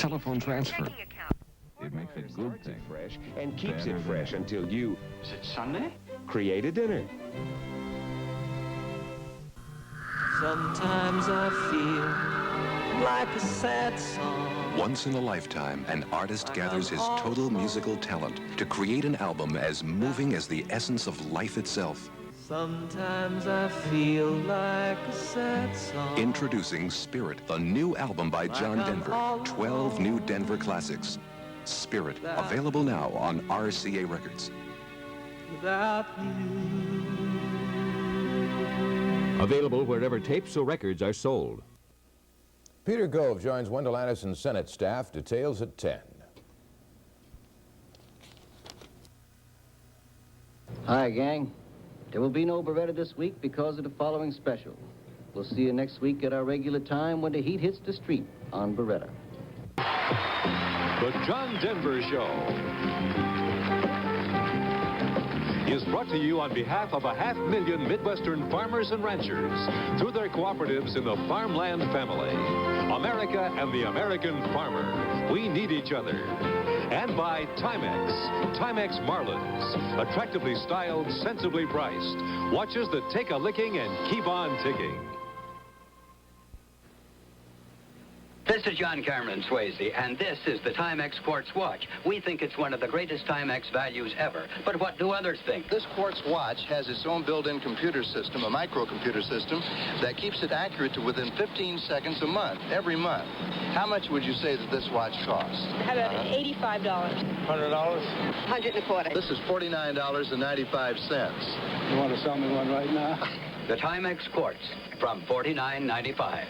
telephone transfer. It makes a good thing fresh and keeps it fresh until you... Is it Sunday? ...create a dinner. Sometimes I feel like a sad song. Once in a lifetime, an artist gathers his total musical talent to create an album as moving as the essence of life itself. Sometimes I feel like a sad song. Introducing Spirit, the new album by John Denver. 12 new Denver classics. Spirit, available now on RCA Records. Without you. Available wherever tapes or records are sold. Peter Gove joins Wendell Anderson's Senate staff. Details at 10. Hi, gang. There will be no Beretta this week because of the following special. We'll see you next week at our regular time when the heat hits the street on Beretta. The John Denver Show is brought to you on behalf of 500,000 Midwestern farmers and ranchers through their cooperatives in the farmland family. America and the American farmer. We need each other. And by Timex. Timex Marlins. Attractively styled, sensibly priced. Watches that take a licking and keep on ticking. This is John Cameron Swayze, and this is the Timex Quartz watch. We think it's one of the greatest Timex values ever. But what do others think? This Quartz watch has its own built-in computer system, a microcomputer system, that keeps it accurate to within 15 seconds a month, every month. How much would you say that this watch costs? How about $85? $100? $125. This is $49.95. You want to sell me one right now? The Timex Quartz from $49.95.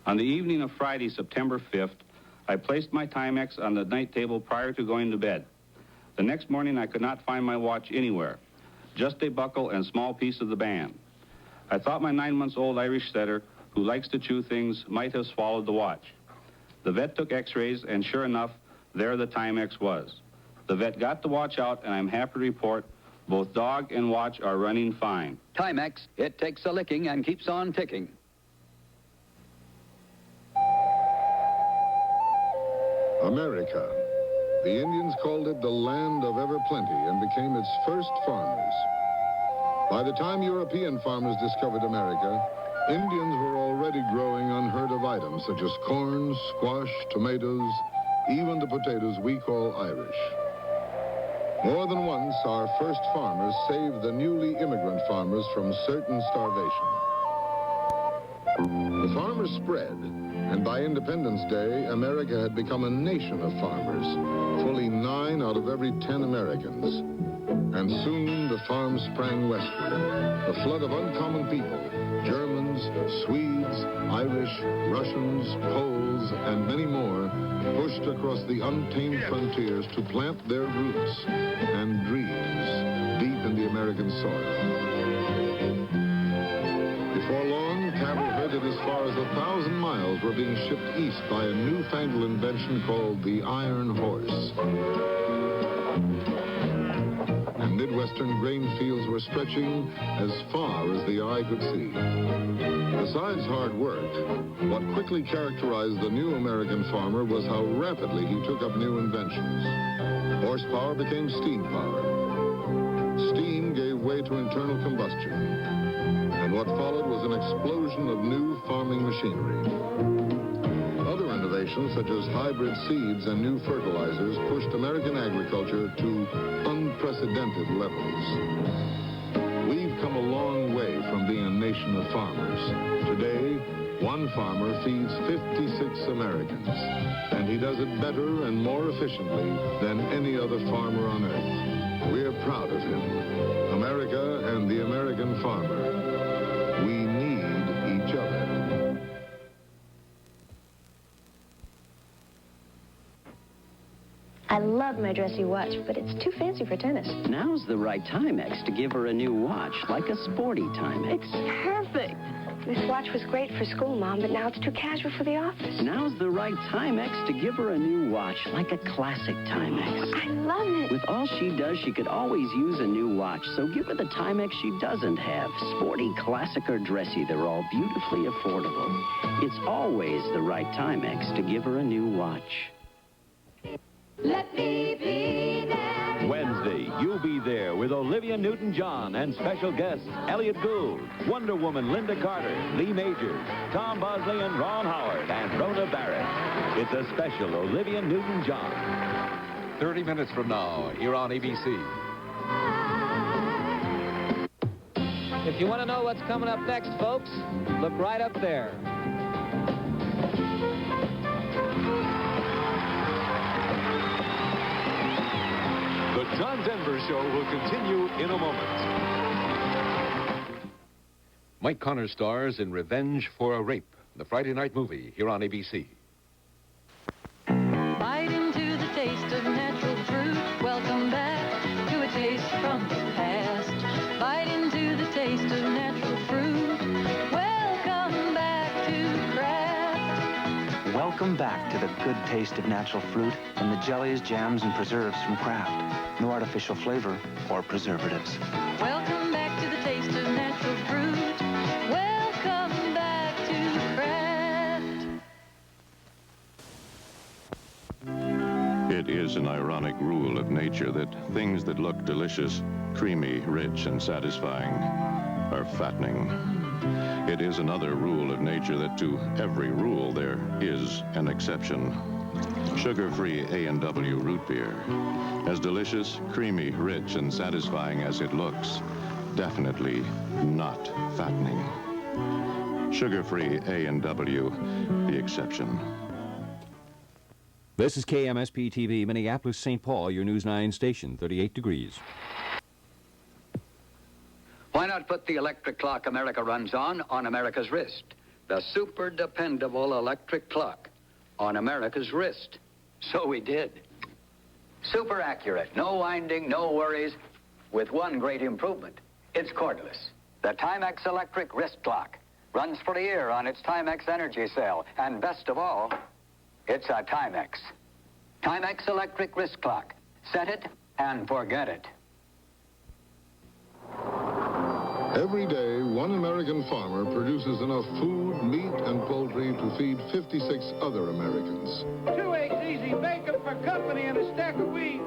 On the evening of Friday, September 5th, I placed my Timex on the night table prior to going to bed. The next morning, I could not find my watch anywhere, just a buckle and small piece of the band. I thought my 9-month-old Irish setter, who likes to chew things, might have swallowed the watch. The vet took x-rays, and sure enough, there the Timex was. The vet got the watch out, and I'm happy to report both dog and watch are running fine. Timex, it takes a licking and keeps on ticking. America. The Indians called it the land of ever-plenty and became its first farmers. By the time European farmers discovered America, Indians were already growing unheard-of items such as corn, squash, tomatoes, even the potatoes we call Irish. More than once, our first farmers saved the newly immigrant farmers from certain starvation. The farmers spread, and by Independence Day, America had become a nation of farmers, fully 9 out of every 10 Americans. And soon the farms sprang westward, a flood of uncommon people, Germans, Swedes, Irish, Russians, Poles, and many more, pushed across the untamed frontiers to plant their roots and dreams deep in the American soil. Before long, cattle herded as far as 1,000 miles were being shipped east by a newfangled invention called the iron horse. And Midwestern grain fields were stretching as far as the eye could see. Besides hard work, what quickly characterized the new American farmer was how rapidly he took up new inventions. Horsepower became steam power. Steam gave way to internal combustion. And what followed was an explosion of new farming machinery. Other innovations, such as hybrid seeds and new fertilizers, pushed American agriculture to unprecedented levels. We've come a long way from being a nation of farmers. Today, one farmer feeds 56 Americans, and he does it better and more efficiently than any other farmer on earth. We're proud of him. America and the American farmer. We need each other. I love my dressy watch, but it's too fancy for tennis. Now's the right Timex to give her a new watch, like a sporty Timex. It's perfect. This watch was great for school, Mom, but now it's too casual for the office. Now's the right right Timex to give her a new watch, like a classic Timex. I love it. With all she does, she could always use a new watch, so give her the Timex she doesn't have. Sporty, classic, or dressy, they're all beautifully affordable. It's always the right Timex to give her a new watch. Let me be there. Wednesday, you'll be there with Olivia Newton-John and special guests Elliot Gould, Wonder Woman Linda Carter, Lee Majors, Tom Bosley and Ron Howard, and Rhoda Barrett. It's a special Olivia Newton-John. 30 minutes from now, here on ABC. If you want to know what's coming up next, folks, look right up there. The John Denver Show will continue in a moment. Mike Connor stars in Revenge for a Rape, the Friday night movie here on ABC. Bite into the taste of natural fruit. Welcome back to a taste from the past. Bite into the taste of natural fruit. Welcome back to Kraft. Welcome back to the good taste of natural fruit and the jellies, jams, and preserves from Kraft. No artificial flavor or preservatives. Welcome back to the taste of natural fruit. Welcome back to Kraft. It is an ironic rule of nature that things that look delicious, creamy, rich, and satisfying are fattening. It is another rule of nature that to every rule there is an exception. Sugar-free A&W root beer. As delicious, creamy, rich, and satisfying as it looks, definitely not fattening. Sugar-free A&W, the exception. This is KMSP TV, Minneapolis, St. Paul, your News 9 station, 38 degrees. Why not put the electric clock America runs on America's wrist? The super dependable electric clock on America's wrist. So we did. Super accurate, no winding, no worries, with one great improvement. It's cordless. The Timex electric wrist clock runs for a year on its Timex energy cell, and best of all, it's a Timex. Timex electric wrist clock. Set it and forget it. Every day, one American farmer produces enough food, meat, and poultry to feed 56 other Americans. 2 eggs easy, bacon for company, and a stack of weeds.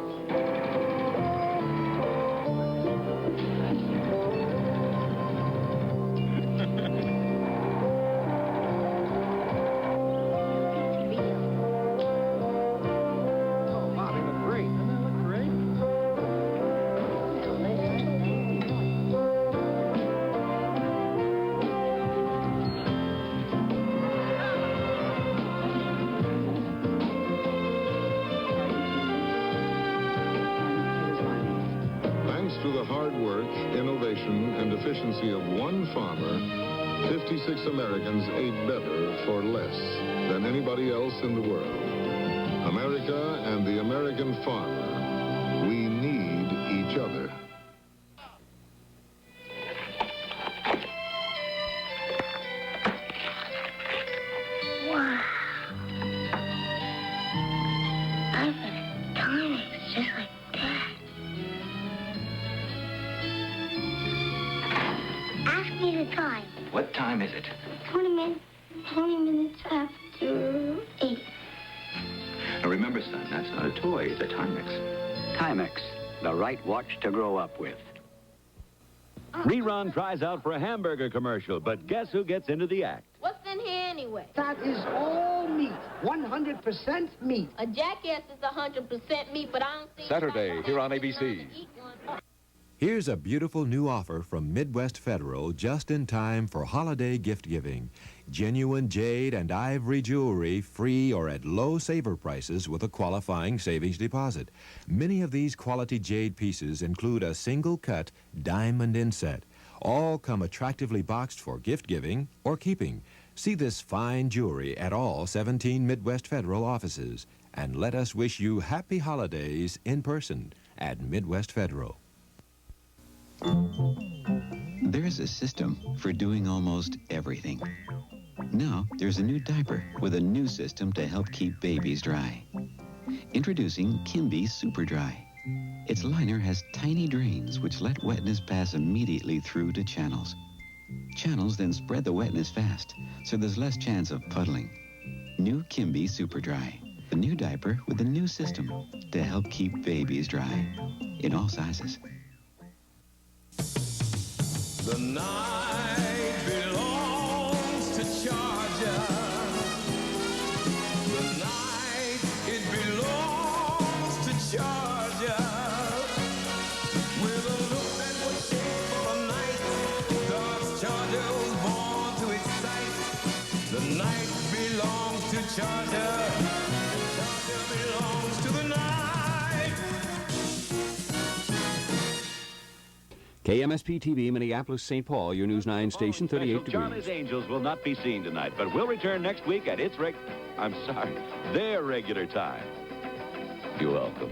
Efficiency of one farmer, 56 Americans ate better for less than anybody else in the world. America and the American farmer, we need each other. Wow. I've got a Timex just like that. Ask me the time. What time is it? 20 minutes after 8. Now remember, son, that's not a toy. It's a Timex. Timex, the right watch to grow up with. Rerun tries out for a hamburger commercial, but guess who gets into the act? What's in here anyway? That is all meat. 100% meat. A jackass is 100% meat, but I don't see... Saturday, here on ABC. Here's a beautiful new offer from Midwest Federal just in time for holiday gift giving. Genuine jade and ivory jewelry free or at low saver prices with a qualifying savings deposit. Many of these quality jade pieces include a single-cut diamond inset. All come attractively boxed for gift giving or keeping. See this fine jewelry at all 17 Midwest Federal offices. And let us wish you happy holidays in person at Midwest Federal. There is a system for doing almost everything. Now, there's a new diaper with a new system to help keep babies dry. Introducing Kimby Super Dry. Its liner has tiny drains which let wetness pass immediately through to channels. Channels then spread the wetness fast, so there's less chance of puddling. New Kimby Super Dry. A new diaper with a new system to help keep babies dry. In all sizes. The night belongs to Georgia. The night, it belongs to Georgia. With a look that would shake for the night, cause Georgia was born to excite. The night belongs to Georgia. Georgia belongs to the night. KMSP TV, Minneapolis, St. Paul, your News 9 station, 38 degrees. Charlie's Angels will not be seen tonight, but we'll return next week at their regular time. You're welcome.